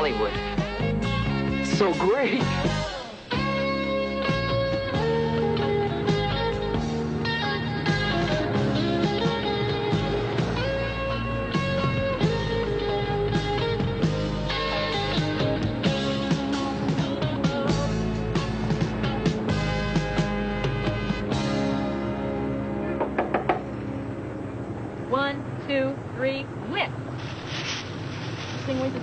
Hollywood. So great. One, two, three, whip. Sing with it.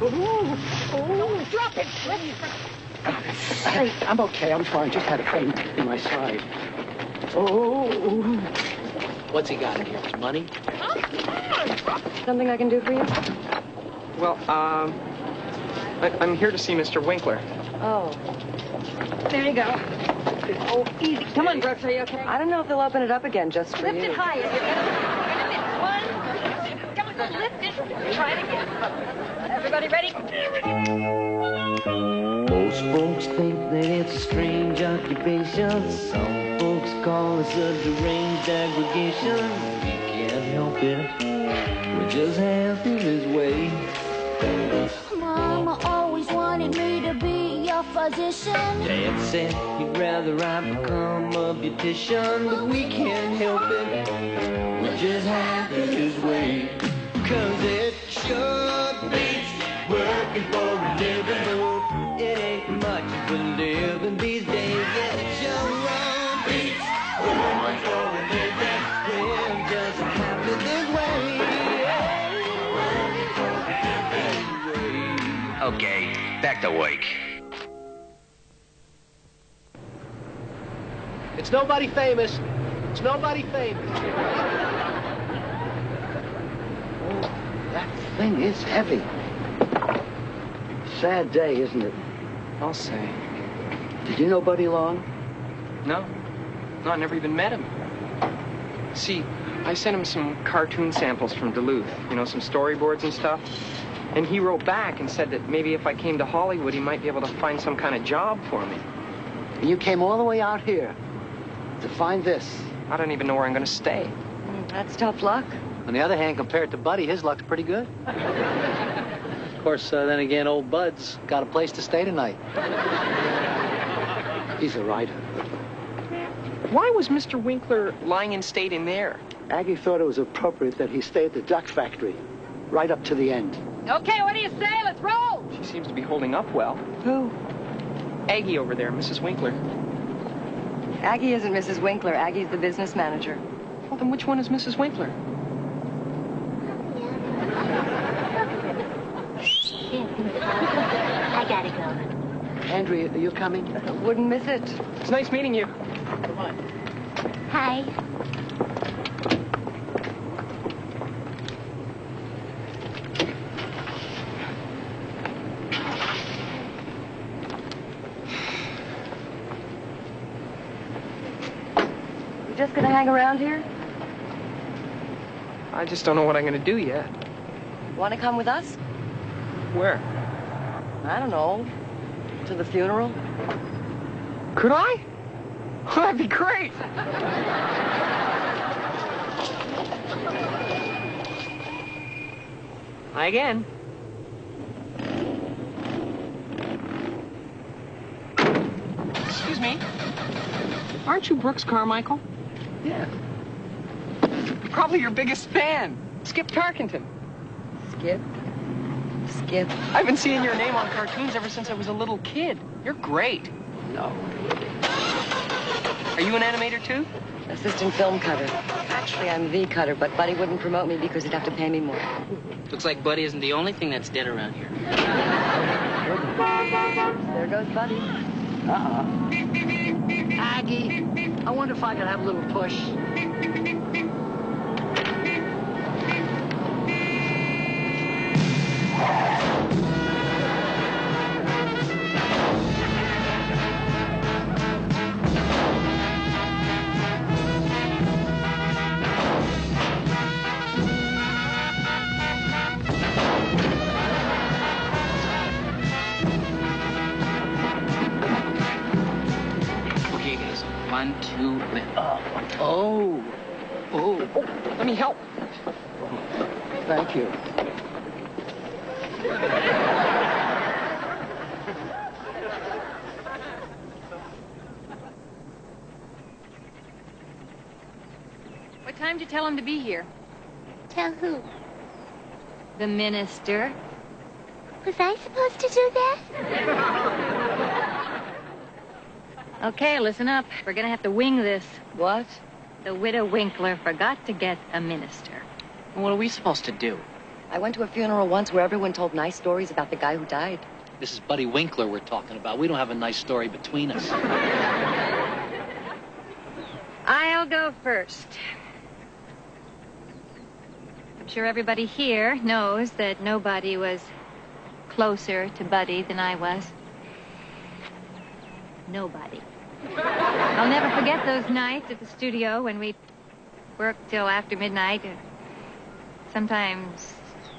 Oh, drop it. I'm okay. I'm fine. Just had a pain in my side. Oh. What's he got in here? Money? Something I can do for you? Well, I'm here to see Mr. Winkler. Oh. There you go. Oh, easy. Come on, Brooks, are you okay? I don't know if they'll open it up again just for Lift you. it higher. One. Come on, lift it. Try it again. Everybody ready? Most folks think that it's a strange occupation. Some folks call us a deranged aggregation. We can't help it. We're just happy this way. Mama always wanted me to be your physician. Dad said he'd rather I become a beautician, but we can't help it. We're just happy this way. 'Cause it sure beats working for a living, but it ain't much for living these days. Yeah, it sure beats working for a living. We're just happy this way. Okay, back to work. It's nobody famous. It's nobody famous. Oh, that thing is heavy. Sad day, isn't it? I'll say. Did you know Buddy long? No, I never even met him. See, I sent him some cartoon samples from Duluth, you know, some storyboards and stuff. And he wrote back and said that maybe if I came to Hollywood, he might be able to find some kind of job for me. And you came all the way out here to find this. I don't even know where I'm going to stay. That's tough luck. On the other hand, compared to Buddy, his luck's pretty good. Of course, then again, old Bud's got a place to stay tonight. He's a writer. Why was Mr. Winkler lying in state in there? Aggie thought it was appropriate that he stay at the duck factory right up to the end. Okay, what do you say? Let's roll. She seems to be holding up well. Who? Aggie over there, Mrs. Winkler. Aggie isn't Mrs. Winkler. Aggie's the business manager. Well, then which one is Mrs. Winkler? I gotta go. Andrea, are you coming? Wouldn't miss it. It's nice meeting you. Hi. You just gonna hang around here? I just don't know what I'm going to do yet. Want to come with us? Where? I don't know. To the funeral? Could I? Oh, that'd be great. Hi again. Excuse me. Aren't you Brooks Carmichael? Yeah. Probably your biggest fan, Skip Tarkenton. Skip? Skip. I've been seeing your name on cartoons ever since I was a little kid. You're great. No. Are you an animator, too? Assistant film cutter. Actually, I'm the cutter, but Buddy wouldn't promote me because he'd have to pay me more. Looks like Buddy isn't the only thing that's dead around here. There goes Buddy. Aggie, I wonder if I could have a little push. Okay, guys. 1, 2, lift. Oh. Let me help. Thank you. What time did you tell him to be here? Tell who? The minister. Was I supposed to do that? Okay, listen up. We're gonna have to wing this. What? The widow Winkler forgot to get a minister. What are we supposed to do? I went to a funeral once where everyone told nice stories about the guy who died. This is Buddy Winkler we're talking about. We don't have a nice story between us. I'll go first. I'm sure everybody here knows that nobody was closer to Buddy than I was. Nobody. I'll never forget those nights at the studio when we worked till after midnight, sometimes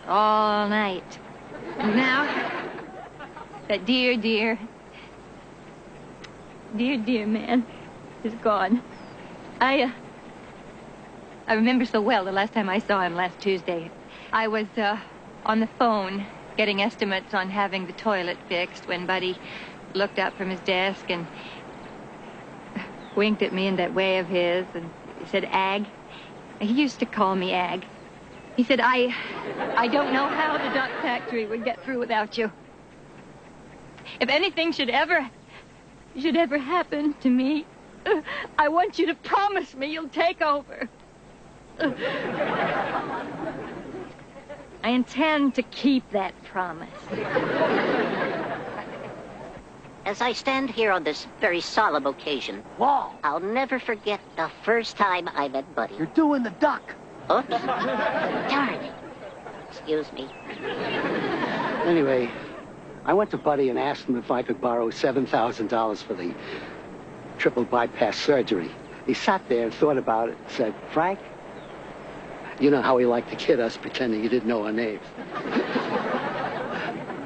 all night. And now, that dear man is gone. I remember so well the last time I saw him last Tuesday. I was on the phone getting estimates on having the toilet fixed when Buddy looked up from his desk and winked at me in that way of his and he said, Ag. He used to call me Ag. He said, I don't know how the duck factory would get through without you. If anything should ever happen to me, I want you to promise me you'll take over. I intend to keep that promise. As I stand here on this very solemn occasion, Wall, I'll never forget the first time I met Buddy. you're doing the duck. Oops. Darn it. Excuse me. Anyway, I went to Buddy and asked him if I could borrow $7,000 for the triple bypass surgery. He sat there and thought about it and said, Frank, you know how he liked to kid us pretending he didn't know our names.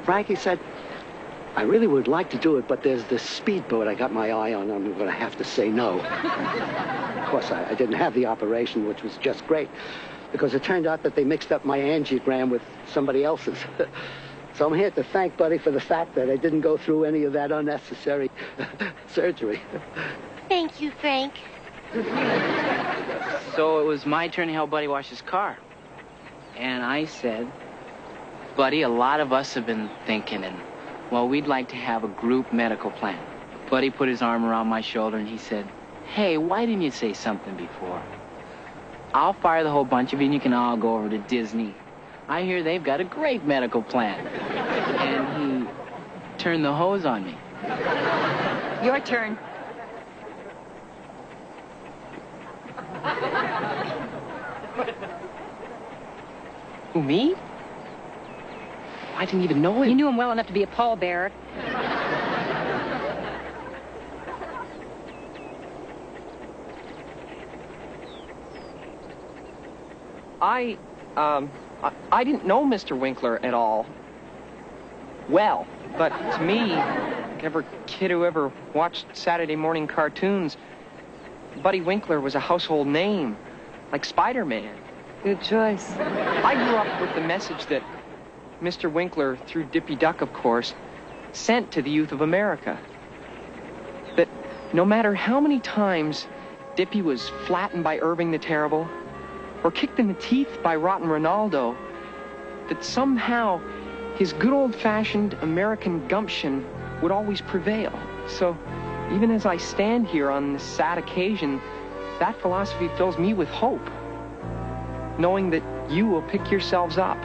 Frank, he said, I really would like to do it, but there's this speedboat I got my eye on. I'm going to have to say no. Of course, I didn't have the operation, which was just great, because it turned out that they mixed up my angiogram with somebody else's. So I'm here to thank Buddy for the fact that I didn't go through any of that unnecessary surgery. Thank you, Frank. So it was my turn to help Buddy wash his car. And I said, Buddy, a lot of us have been thinking, and, well, we'd like to have a group medical plan. Buddy put his arm around my shoulder and he said, hey, why didn't you say something before? I'll fire the whole bunch of you and you can all go over to Disney. I hear they've got a great medical plan. And he turned the hose on me. Your turn. Who, me? I didn't even know him. You knew him well enough to be a pallbearer. I didn't know Mr. Winkler at all. Well, but to me, every kid who ever watched Saturday morning cartoons, Buddy Winkler was a household name, like Spider-Man. Good choice. I grew up with the message that Mr. Winkler, through Dippy Duck, of course, sent to the youth of America. That no matter how many times Dippy was flattened by Irving the Terrible, or kicked in the teeth by Rotten Ronaldo, that somehow his good old-fashioned American gumption would always prevail. So even as I stand here on this sad occasion, that philosophy fills me with hope, knowing that you will pick yourselves up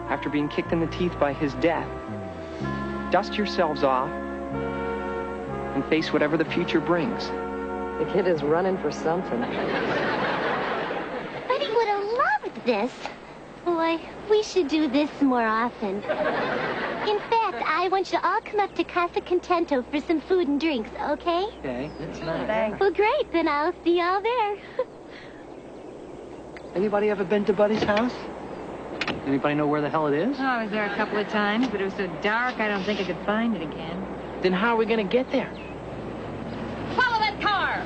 after being kicked in the teeth by his death. Dust yourselves off and face whatever the future brings. The kid is running for something. Buddy would have loved this. Boy, we should do this more often. In fact, I want you to all come up to Casa Contento for some food and drinks, okay? Okay, that's nice. Thanks. Well, great. Then I'll see y'all there. Anybody ever been to Buddy's house? Anybody know where the hell it is? Oh, I was there a couple of times, but it was so dark I don't think I could find it again. Then how are we going to get there? Follow that car!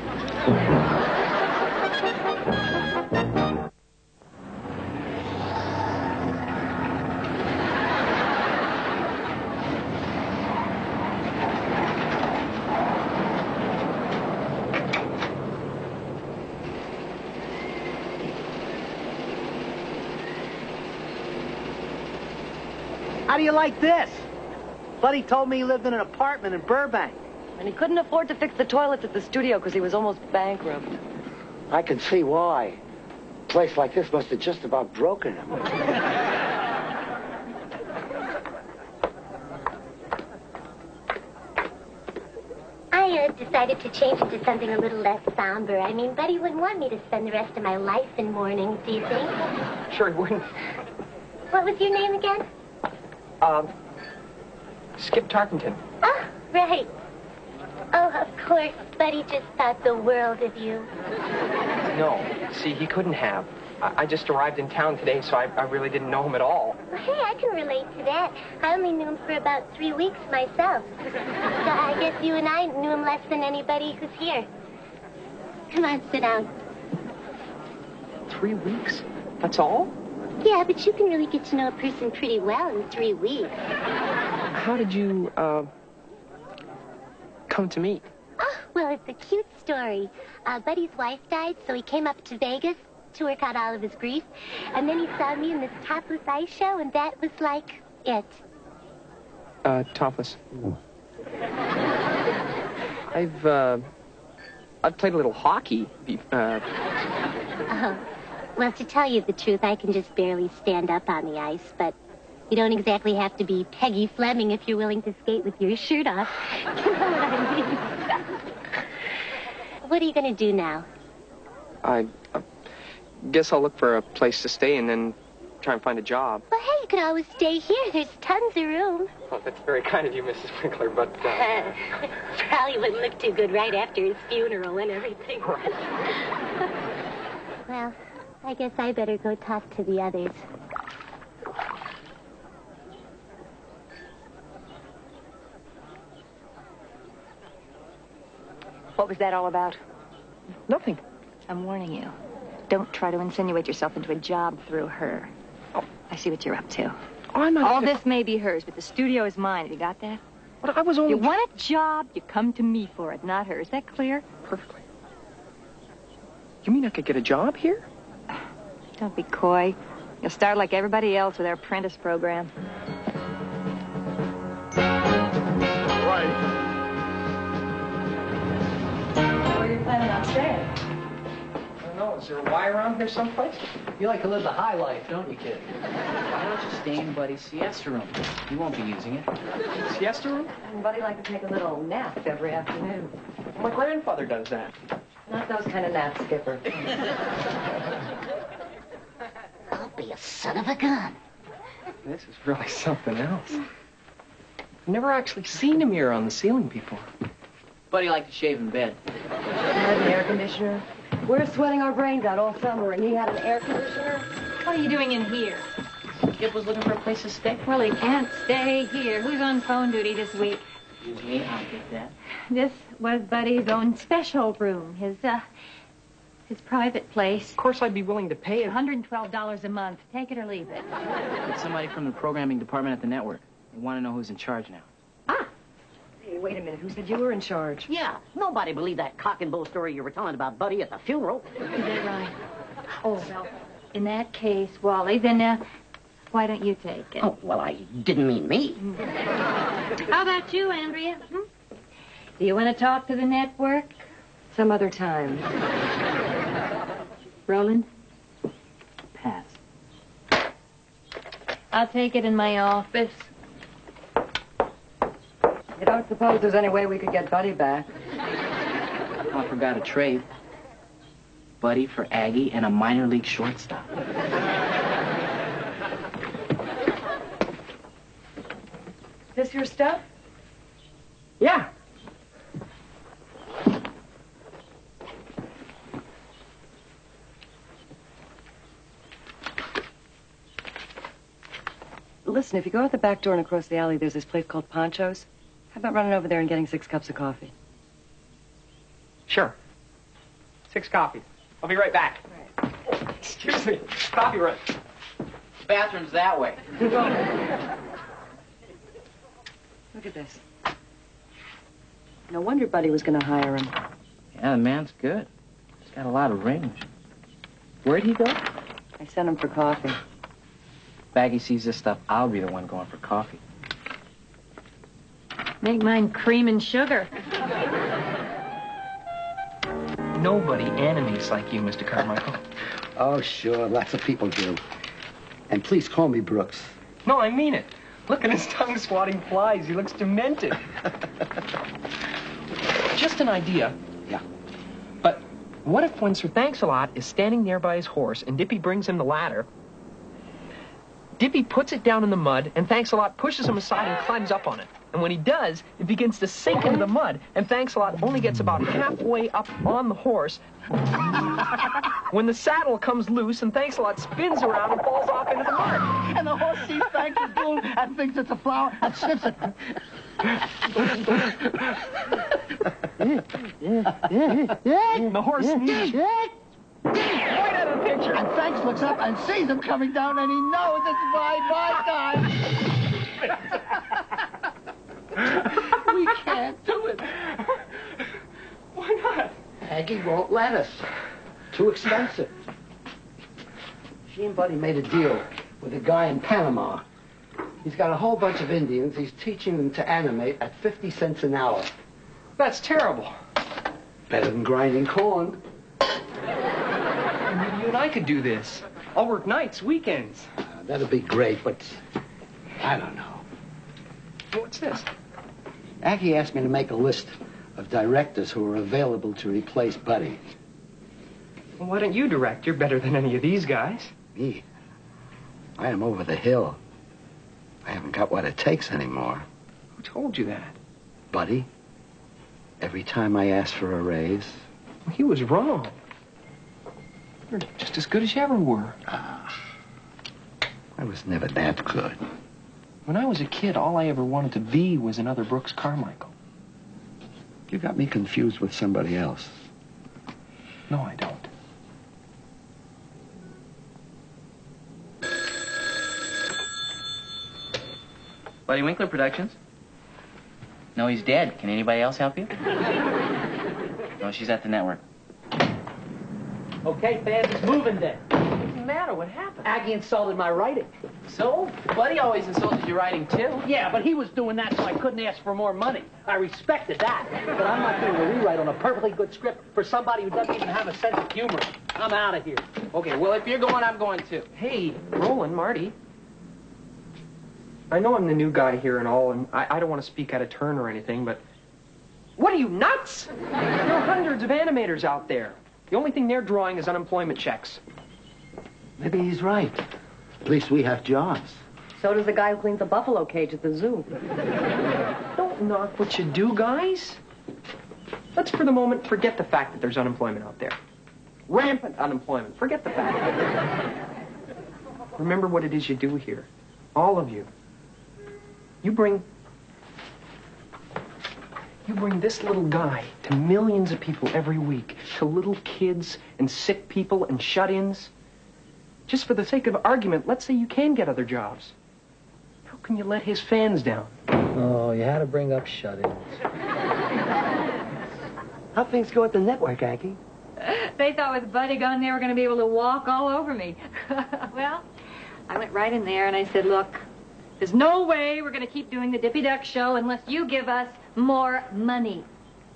How do you like this? Buddy told me he lived in an apartment in Burbank. And he couldn't afford to fix the toilets at the studio because he was almost bankrupt. I can see why. A place like this must have just about broken him. I decided to change it to something a little less somber. I mean, Buddy wouldn't want me to spend the rest of my life in mourning, do you think? Sure he wouldn't. What was your name again? Skip Tarkenton. Oh, right. Oh, of course. Buddy just thought the world of you. No, see, he couldn't have. I just arrived in town today, so I really didn't know him at all. Well, hey, I can relate to that. I only knew him for about 3 weeks myself. So I guess you and I knew him less than anybody who's here. Come on, sit down. 3 weeks? That's all? Yeah, but you can really get to know a person pretty well in 3 weeks. How did you, come to me? Oh, well, it's a cute story. Buddy's wife died, so he came up to Vegas to work out all of his grief. And then he saw me in this topless ice show, and that was like it. Topless. I've played a little hockey. Oh, well, to tell you the truth, I can just barely stand up on the ice, but you don't exactly have to be Peggy Fleming if you're willing to skate with your shirt off. You know what I mean? What are you going to do now? I guess I'll look for a place to stay and then try and find a job. Well, hey, you could always stay here. There's tons of room. Well, that's very kind of you, Mrs. Winkler, but, Probably wouldn't look too good right after his funeral and everything. Well, I guess I better go talk to the others. What was that all about? nothing. I'm warning you. Don't try to insinuate yourself into a job through her. Oh. I see what you're up to. Oh, I'm not... All this may be hers, but the studio is mine. Have you got that? But I was only... You want a job, you come to me for it, not her. Is that clear? Perfectly. You mean I could get a job here? Don't be coy. You'll start like everybody else with our apprentice program. Right. Where are you planning on staying? I don't know. Is there a Y around here someplace? You like to live the high life, don't you, kid? Why don't you stay in Buddy's siesta room? You won't be using it. Siesta room? And Buddy like to take a little nap every afternoon. My grandfather does that. Not those kind of naps, Skipper. I'll be a son of a gun. This is really something else. I've never actually seen a mirror on the ceiling before. Buddy liked to shave in bed. Had an air conditioner. We're sweating our brains out all summer, and he had an air conditioner. What are you doing in here? Skip was looking for a place to stay. Well, he can't stay here. Who's on phone duty this week? Excuse me, I'll get that. This was Buddy's own special room, his private place. Of course, I'd be willing to pay it. $112 a month. Take it or leave it. It's somebody from the programming department at the network. They want to know who's in charge now. Hey, wait a minute. Who said you were in charge? Yeah, nobody believed that cock and bull story you were telling about Buddy at the funeral. Is that right? Oh, well, in that case, Wally, then, why don't you take it? Oh, well, I didn't mean me. How about you, Andrea? Hmm? Do you want to talk to the network? Some other time. Roland? Pass. I'll take it in my office. You don't suppose there's any way we could get Buddy back? I forgot a trade. Buddy for Aggie and a minor league shortstop. Is this your stuff? Yeah. Listen, if you go out the back door and across the alley, there's this place called Poncho's. How about running over there and getting 6 cups of coffee? Sure. 6 coffees. I'll be right back. Right. Excuse me. Coffee run. Bathroom's that way. Look at this. No wonder Buddy was going to hire him. Yeah, the man's good. He's got a lot of range. Where'd he go? I sent him for coffee. Baggy sees this stuff, I'll be the one going for coffee. Make mine cream and sugar. Nobody animates like you, Mr. Carmichael. Oh, sure. Lots of people do. And please call me Brooks. No, I mean it. Look at his tongue swatting flies. He looks demented. Just an idea. Yeah. But what if when Sir Thanks-a-Lot is standing there by his horse and Dippy brings him the ladder, Dippy puts it down in the mud and Thanks-a-Lot pushes him aside and climbs up on it. And when he does, it begins to sink into the mud, and Thanks-a-Lot only gets about halfway up on the horse when the saddle comes loose and Thanks-a-Lot spins around and falls off into the mud. And the horse sees Thanks is blue and thinks it's a flower and sniffs it. The horse sneezes. Right out of the picture. And Thanks looks up and sees him coming down, and he knows it's my time. We can't do it. Why not? Aggie won't let us. Too expensive. She and Buddy made a deal with a guy in Panama. He's got a whole bunch of Indians. He's teaching them to animate at 50 cents an hour. That's terrible. Better than grinding corn. Maybe you and I could do this. I'll work nights, weekends. That'd be great, but I don't know. What's this? Aggie asked me to make a list of directors who are available to replace Buddy. Well, why don't you direct? You're better than any of these guys. Me? I am over the hill. I haven't got what it takes anymore. Who told you that? Buddy. Every time I ask for a raise. Well, he was wrong. You're just as good as you ever were. I was never that good. When I was a kid, all I ever wanted to be was another Brooks Carmichael. You got me confused with somebody else. No, I don't. Buddy Winkler Productions? No, he's dead. Can anybody else help you? No, she's at the network. Okay, fans, it's moving then. What's the matter? What happened? Aggie insulted my writing. So? Buddy always insulted your writing, too. Yeah, but he was doing that so I couldn't ask for more money. I respected that. But I'm not doing a rewrite on a perfectly good script for somebody who doesn't even have a sense of humor. I'm out of here. Okay, well, if you're going, I'm going, too. Hey, Roland, Marty. I know I'm the new guy here and all, and I don't want to speak out of turn or anything, but... What are you, nuts? There are hundreds of animators out there. The only thing they're drawing is unemployment checks. Maybe he's right. At least we have jobs. So does the guy who cleans the buffalo cage at the zoo. Don't knock what you do, guys. Let's, for the moment, forget the fact that there's unemployment out there. Rampant unemployment. Forget the fact. Remember what it is you do here. All of you. You bring this little guy to millions of people every week, to little kids and sick people and shut-ins. Just for the sake of argument, let's say you can get other jobs. How can you let his fans down? Oh, you had to bring up shut-ins. How'd things go at the network, Aggie? They thought with Buddy gone, they were going to be able to walk all over me. Well, I went right in there and I said, look, there's no way we're going to keep doing the Dippy Duck show unless you give us more money.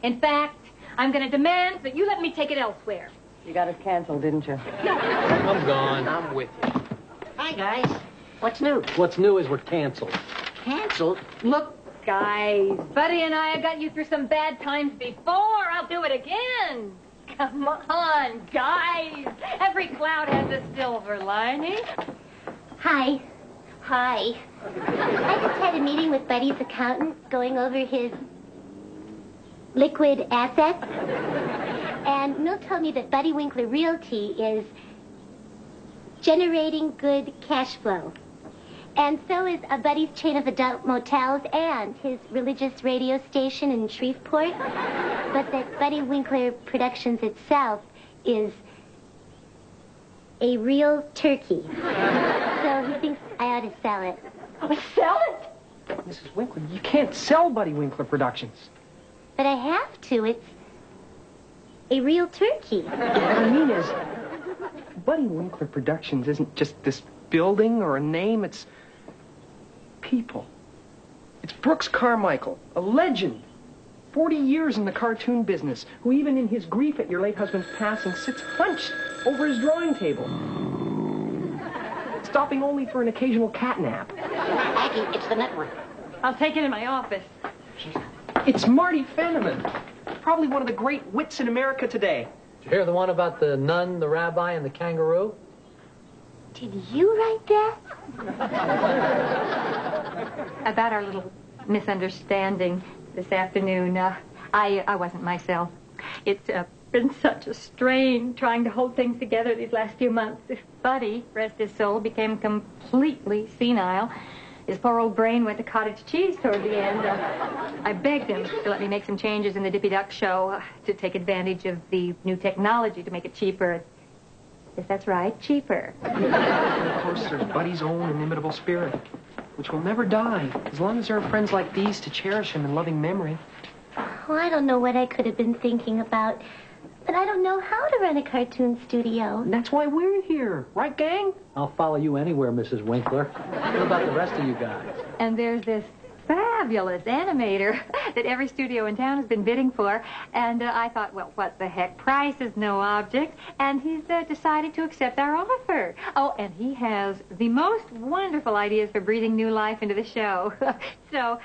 In fact, I'm going to demand that you let me take it elsewhere. You got us canceled, didn't you? I'm gone. I'm with you. Hi, guys. What's new? What's new is we're canceled. Canceled? Look, guys, Buddy and I have got you through some bad times before. I'll do it again. Come on, guys. Every cloud has a silver lining. Hi. Hi. I just had a meeting with Buddy's accountant going over his liquid assets. And Mill told me that Buddy Winkler Realty is generating good cash flow. And so is Buddy's chain of adult motels and his religious radio station in Shreveport. But that Buddy Winkler Productions itself is a real turkey. So he thinks I ought to sell it. Sell it? Mrs. Winkler, you can't sell Buddy Winkler Productions. But I have to. It's a real turkey. What I mean is, Buddy Winkler Productions isn't just this building or a name. It's people. It's Brooks Carmichael, a legend. 40 years in the cartoon business, who even in his grief at your late husband's passing sits hunched over his drawing table, stopping only for an occasional cat nap. Aggie, it's the network. I'll take it in my office. It's Marty Fenneman, probably one of the great wits in America today. Did you hear the one about the nun, the rabbi, and the kangaroo? Did you write that? About our little misunderstanding this afternoon, I wasn't myself. It's been such a strain trying to hold things together these last few months. Buddy, rest his soul, became completely senile. His poor old brain went to cottage cheese toward the end. I begged him to let me make some changes in the Dippy Duck show to take advantage of the new technology to make it cheaper. Yes, that's right, cheaper. And of course, there's Buddy's own inimitable spirit, which will never die as long as there are friends like these to cherish him in loving memory. Oh, I don't know what I could have been thinking about, but I don't know how to run a cartoon studio. And that's why we're here, right, gang? I'll follow you anywhere, Mrs. Winkler. What about the rest of you guys? And there's this fabulous animator that every studio in town has been bidding for. And I thought, well, what the heck? Price is no object. And he's decided to accept our offer. Oh, and he has the most wonderful ideas for breathing new life into the show. So,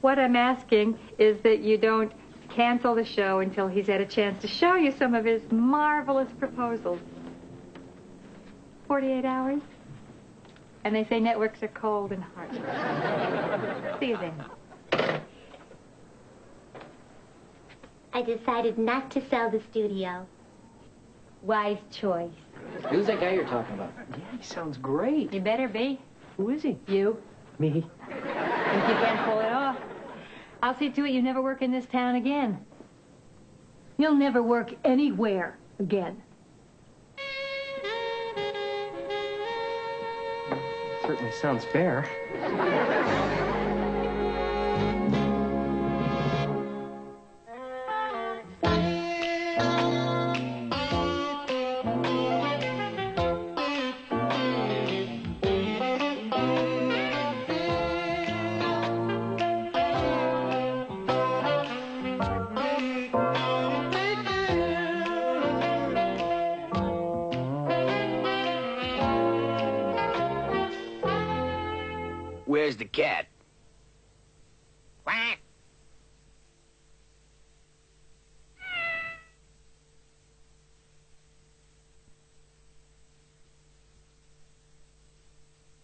what I'm asking is that you don't cancel the show until he's had a chance to show you some of his marvelous proposals. 48 hours? And they say networks are cold and heartless. See you then. I decided not to sell the studio. Wise choice. Who's that guy you're talking about? Yeah, he sounds great. You better be. Who is he? You. Me? If you can't pull it off, I'll see to it you never work in this town again. You'll never work anywhere again. Certainly sounds fair. Where's the cat? Quack.